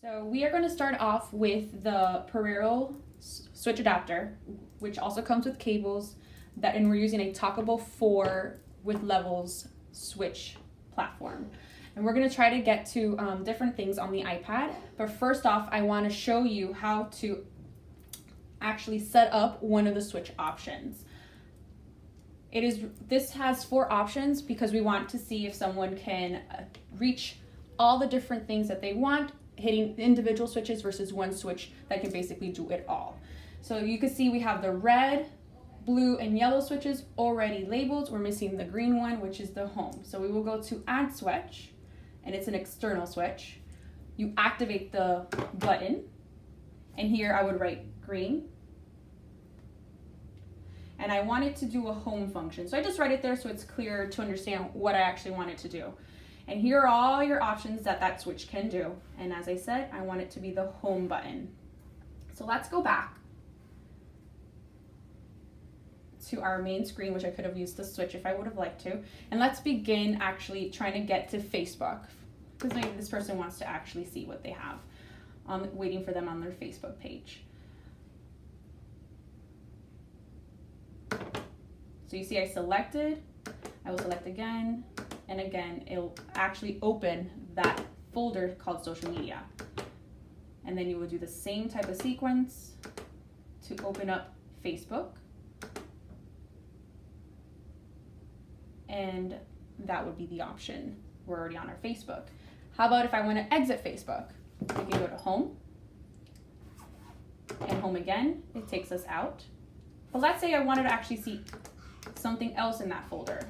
So we are going to start off with the parental switch adapter, which also comes with cables, and we're using a talkable 4 with levels switch platform. And we're going to try to get to different things on the iPad. But first off, I want to show you how to actually set up one of the switch options. This has 4 options because we want to see if someone can reach all the different things that they want, hitting individual switches versus one switch that can basically do it all. So you can see we have the red, blue, and yellow switches already labeled. We're missing the green one, which is the home. So we will go to add switch, and it's an external switch. You activate the button, and here I would write green. And I want it to do a home function. So I just write it there so it's clear to understand what I actually want it to do. And here are all your options that switch can do. And as I said, I want it to be the home button. So let's go back to our main screen, which I could have used the switch if I would have liked to. And let's begin actually trying to get to Facebook, because maybe this person wants to actually see what they have waiting for them on their Facebook page. So you see I selected, I will select again, and again, it'll actually open that folder called social media. And then you will do the same type of sequence to open up Facebook. And that would be the option. We're already on our Facebook. How about if I want to exit Facebook? I can go to home and home again. It takes us out. But let's say I wanted to actually see something else in that folder.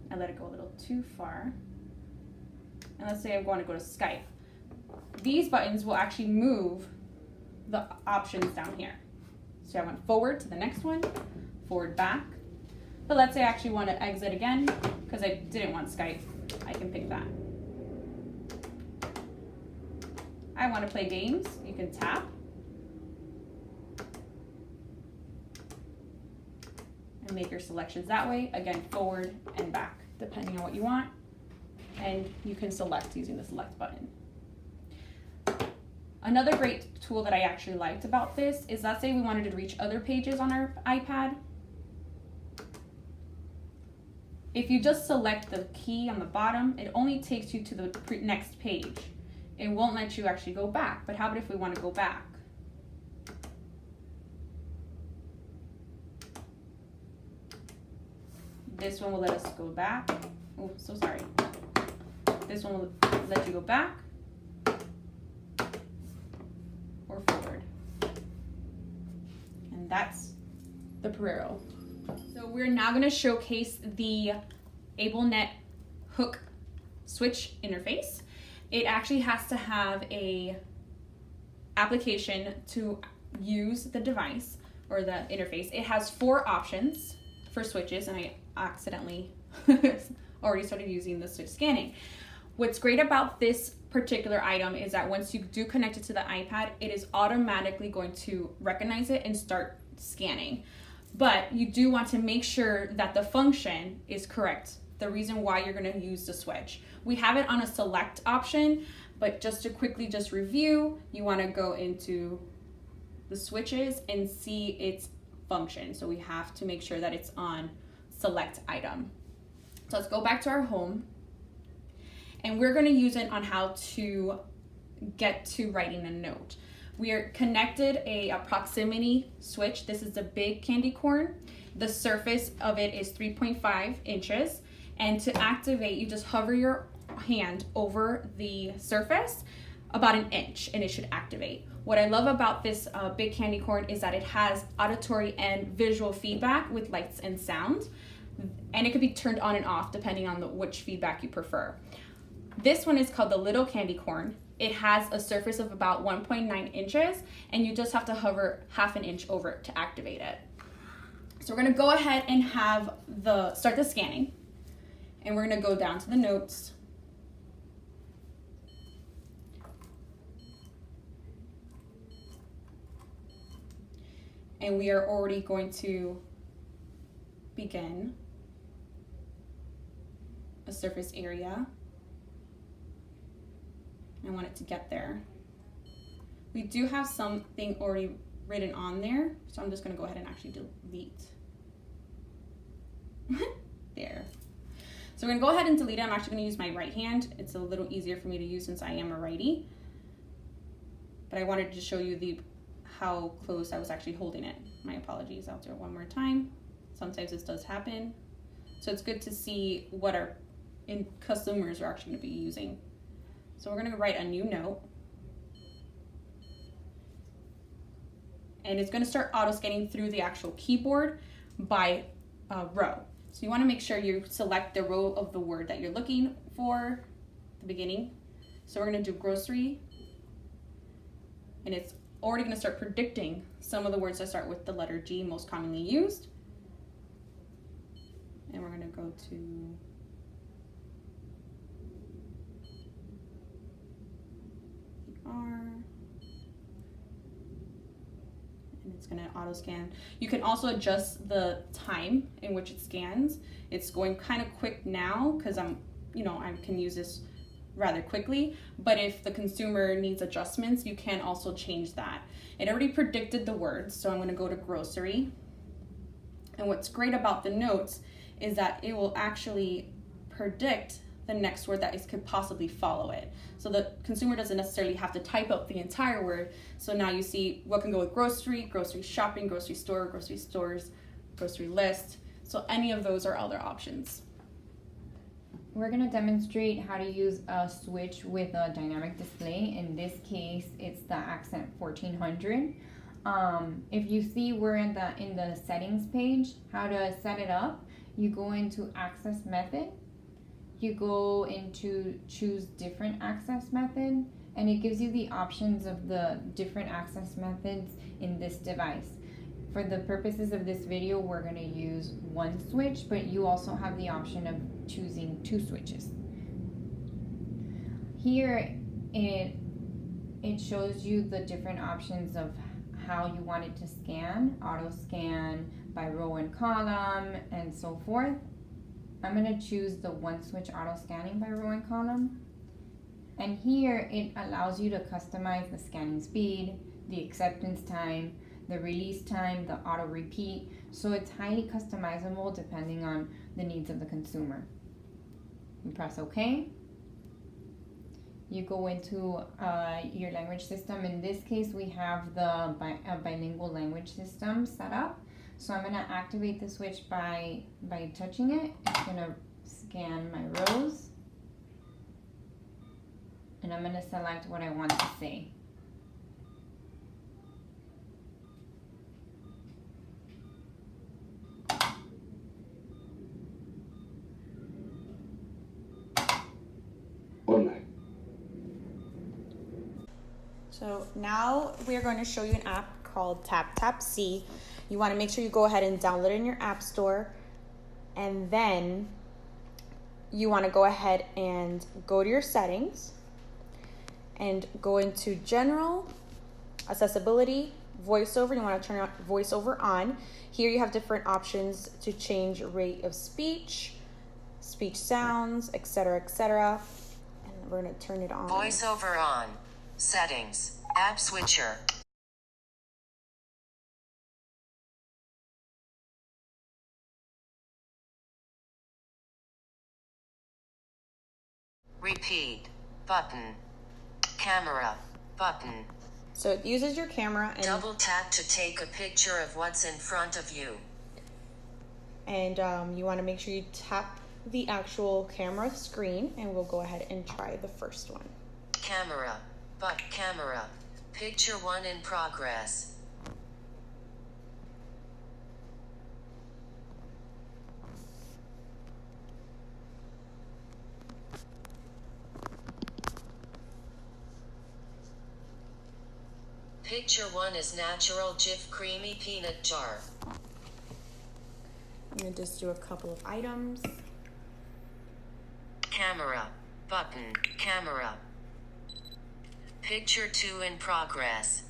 I let it go a little too far. And let's say I want to go to Skype. These buttons will actually move the options down here. So I went forward to the next one, forward back. But let's say I actually want to exit again because I didn't want Skype. I can pick that. I want to play games. You can tap. And make your selections that way. Again, forward and back, depending on what you want. And you can select using the select button. Another great tool that I actually liked about this is, let's say we wanted to reach other pages on our iPad. If you just select the key on the bottom, it only takes you to the next page. It won't let you actually go back. But how about if we want to go back? This one will let us go back. Oh, so sorry. This one will let you go back or forward. And that's the parental. So we're now going to showcase the AbleNet hook switch interface. It actually has to have a application to use the device or the interface. It has 4 options for switches, and I accidentally already started using the switch scanning. What's great about this particular item is that once you do connect it to the iPad, it is automatically going to recognize it and start scanning. But you do want to make sure that the function is correct, the reason why you're going to use the switch. We have it on a select option, but just to quickly just review, you want to go into the switches and see its function. So we have to make sure that it's on select item. So let's go back to our home, and we're going to use it on how to get to writing a note. We are connected a proximity switch. This is the big candy corn. The surface of it is 3.5 inches. And to activate, you just hover your hand over the surface about 1 inch and it should activate. What I love about this big candy corn is that it has auditory and visual feedback with lights and sound. And it could be turned on and off depending on which feedback you prefer. This one is called the little candy corn. It has a surface of about 1.9 inches, and you just have to hover 1/2 inch over it to activate it. So we're going to go ahead and start the scanning, and we're going to go down to the notes. and we are already going to begin a surface area. I want it to get there. We do have something already written on there, so I'm just going to go ahead and actually delete. There. So we're going to go ahead and delete it. I'm actually going to use my right hand. It's a little easier for me to use since I am a righty. But I wanted to show you how close I was actually holding it. My apologies. I'll do it one more time. Sometimes this does happen. So it's good to see what our customers are actually going to be using. So we're going to write a new note. And it's going to start auto scanning through the actual keyboard by row. So you want to make sure you select the row of the word that you're looking for at the beginning. So we're going to do grocery. And it's already going to start predicting some of the words that start with the letter G, most commonly used. And we're going to go to R. And it's going to auto scan. You can also adjust the time in which it scans. It's going kind of quick now because I can use this rather quickly, but if the consumer needs adjustments, you can also change that. It already predicted the words, so I'm going to go to grocery. And what's great about the notes is that it will actually predict the next word that could possibly follow it. So the consumer doesn't necessarily have to type out the entire word. So now you see what can go with grocery, grocery shopping, grocery store, grocery stores, grocery list. So any of those are other options. We're going to demonstrate how to use a switch with a dynamic display. In this case, it's the Accent 1400. If you see, we're in the settings page, how to set it up. You go into access method. You go into choose different access method, and it gives you the options of the different access methods in this device. For the purposes of this video, we're going to use one switch, but you also have the option of choosing two switches. Here it shows you the different options of how you want it to scan, auto scan by row and column, and so forth. I'm going to choose the one switch auto scanning by row and column. And here it allows you to customize the scanning speed, the acceptance time, the release time, the auto repeat. So it's highly customizable depending on the needs of the consumer. You press OK. You go into your language system. In this case, we have the bilingual language system set up. So I'm going to activate the switch by touching it. It's going to scan my rows. And I'm going to select what I want to say. So now we are going to show you an app called TapTapC. You want to make sure you go ahead and download it in your app store, and then you want to go ahead and go to your settings and go into general, accessibility, voiceover. You want to turn voiceover on. Here you have different options to change rate of speech, speech sounds, etc., etc. And we're going to turn it on. Voiceover on. Settings. App switcher. Repeat. Button. Camera. Button. So it uses your camera and double tap to take a picture of what's in front of you. And you want to make sure you tap the actual camera screen, and we'll go ahead and try the first one. Camera. But camera. Picture 1 in progress. Picture 1 is natural Jif creamy peanut jar. I'm going to just do a couple of items. Camera. Button. Camera. Picture 2 in progress.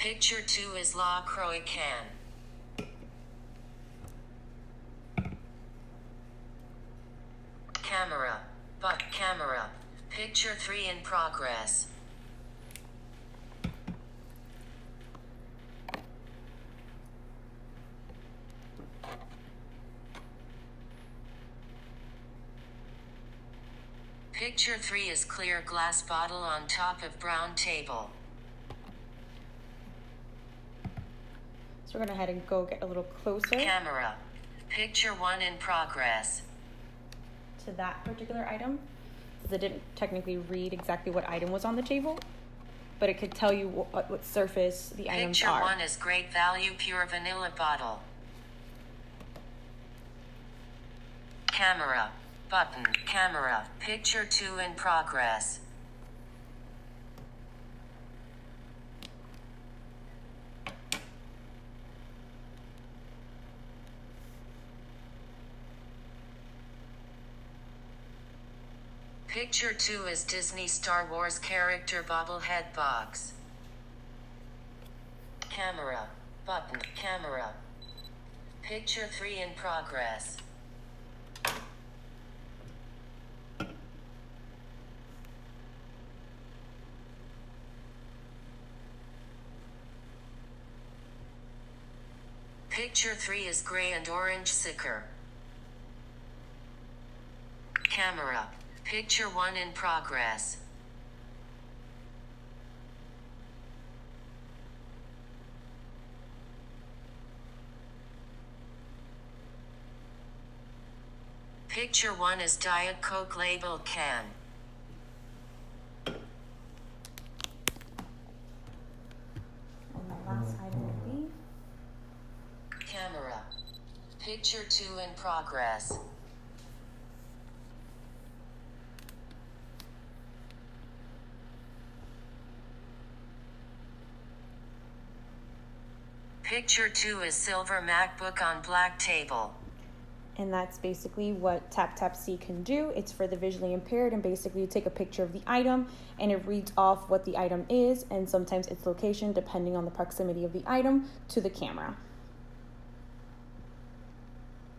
Picture 2 is La Croix can. Camera. But camera. Picture 3 in progress. Picture 3 is clear glass bottle on top of brown table. So we're gonna go ahead and go get a little closer Camera. Picture 1 in progress. to that particular item, because it didn't technically read exactly what item was on the table, but it could tell you what surface the items Picture are. 1 is great value pure vanilla bottle. Camera. Button. Camera. Picture 2 in progress. Picture 2 is Disney Star Wars character bobblehead box. Camera. Button. Camera. Picture 3 in progress. Picture 3 is gray and orange sticker. Camera. Picture 1 in progress. Picture 1 is Diet Coke labeled can. And the last item would be Camera. Picture 2 in progress. Picture 2 is silver MacBook on black table. And that's basically what TapTapSee can do. It's for the visually impaired, and basically you take a picture of the item and it reads off what the item is and sometimes its location depending on the proximity of the item to the camera.